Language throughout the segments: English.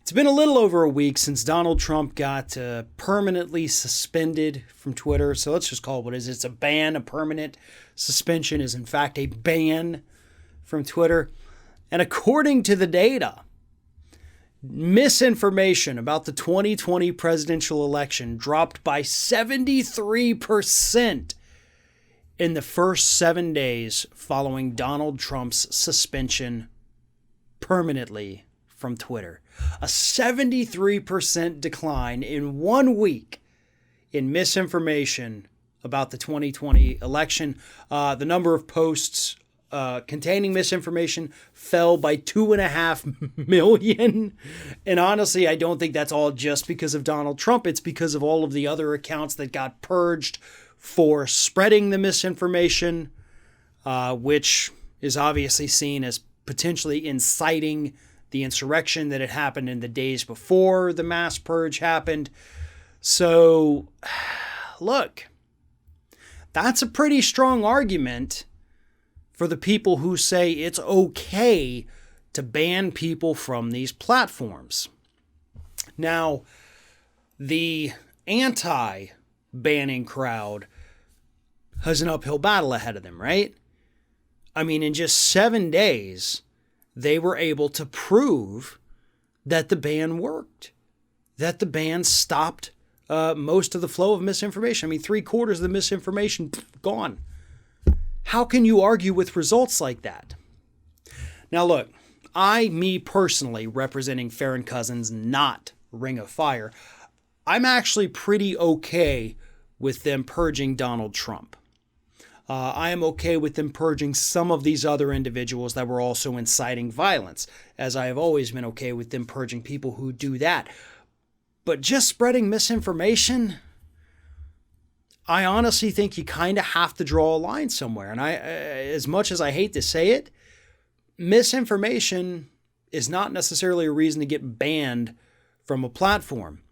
It's been a little over a week since Donald Trump got permanently suspended from Twitter. So let's just call it what it is. It's a ban. A permanent suspension is, in fact, a ban from Twitter. And according to the data, misinformation about the 2020 presidential election dropped by 73% in the first 7 days following Donald Trump's suspension permanently from Twitter. A 73% decline in 1 week in misinformation about the 2020 election. The number of posts containing misinformation fell by 2.5 million. And honestly, I don't think that's all just because of Donald Trump. It's because of all of the other accounts that got purged for spreading the misinformation, which is obviously seen as potentially inciting the insurrection that had happened in the days before the mass purge happened. So, look, that's a pretty strong argument for the people who say it's okay to ban people from these platforms. Now, the anti-banning crowd has an uphill battle ahead of them, right? I mean, in just 7 days, they were able to prove that the ban worked, that the ban stopped most of the flow of misinformation. I mean, 3/4 of the misinformation gone. How can you argue with results like that? Now, look, me personally, representing Farron Cousins, not Ring of Fire, I'm actually pretty okay with them purging Donald Trump. I am okay with them purging some of these other individuals that were also inciting violence, as I have always been okay with them purging people who do that. But just spreading misinformation, I honestly think you kind of have to draw a line somewhere. And as much as I hate to say it, misinformation is not necessarily a reason to get banned from a platform.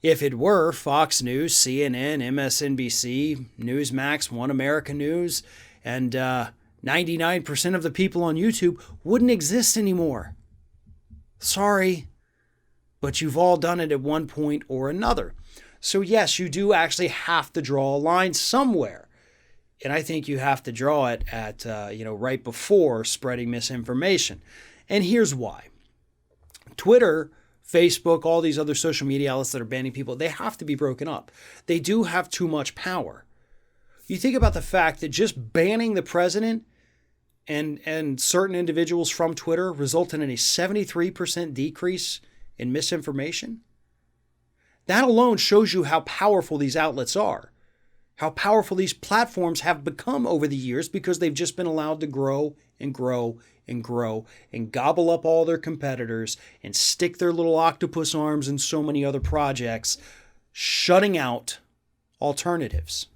If it were, Fox News, CNN, MSNBC, Newsmax, One America News, and 99% of the people on YouTube wouldn't exist anymore. Sorry, but you've all done it at one point or another. So yes, you do actually have to draw a line somewhere. And I think you have to draw it at, right before spreading misinformation. And here's why. Twitter, Facebook, all these other social media outlets that are banning people, they have to be broken up. They do have too much power. You think about the fact that just banning the president and certain individuals from Twitter resulted in a 73% decrease in misinformation. That alone shows you how powerful these outlets are, how powerful these platforms have become over the years because they've just been allowed to grow and grow and grow and gobble up all their competitors and stick their little octopus arms in so many other projects, shutting out alternatives.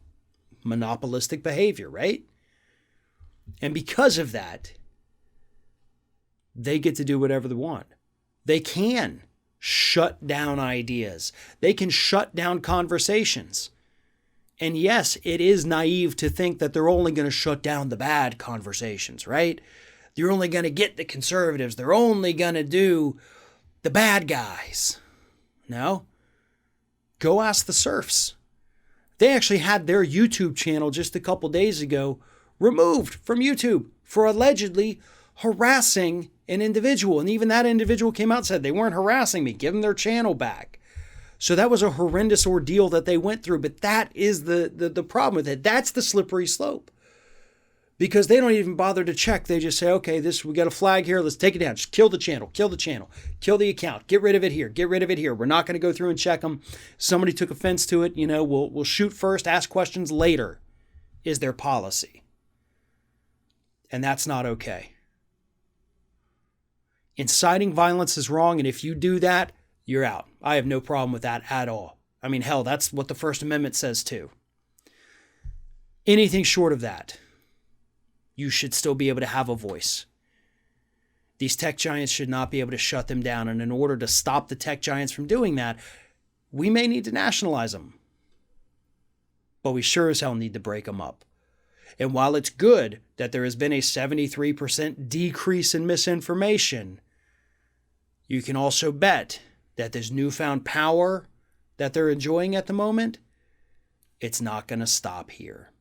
Monopolistic behavior, right? And because of that, they get to do whatever they want. They can shut down ideas. They can shut down conversations. And yes, it is naive to think that they're only going to shut down the bad conversations, right? They're only going to get the conservatives. They're only going to do the bad guys. No. Go ask the serfs. They actually had their YouTube channel just a couple days ago removed from YouTube for allegedly harassing an individual. And even that individual came out and said, they weren't harassing me. Give them their channel back. So that was a horrendous ordeal that they went through. But that is the problem with it. That's the slippery slope. Because they don't even bother to check. They just say, okay, we got a flag here. Let's take it down. Just kill the channel, kill the account, get rid of it here, get rid of it here. We're not going to go through and check them. Somebody took offense to it. We'll shoot first, ask questions later is their policy. And that's not okay. Inciting violence is wrong. And if you do that, you're out. I have no problem with that at all. I mean, hell, that's what the First Amendment says too. Anything short of that, you should still be able to have a voice. These tech giants should not be able to shut them down. And in order to stop the tech giants from doing that, we may need to nationalize them. But we sure as hell need to break them up. And while it's good that there has been a 73% decrease in misinformation, you can also bet that this newfound power that they're enjoying at the moment, it's not going to stop here.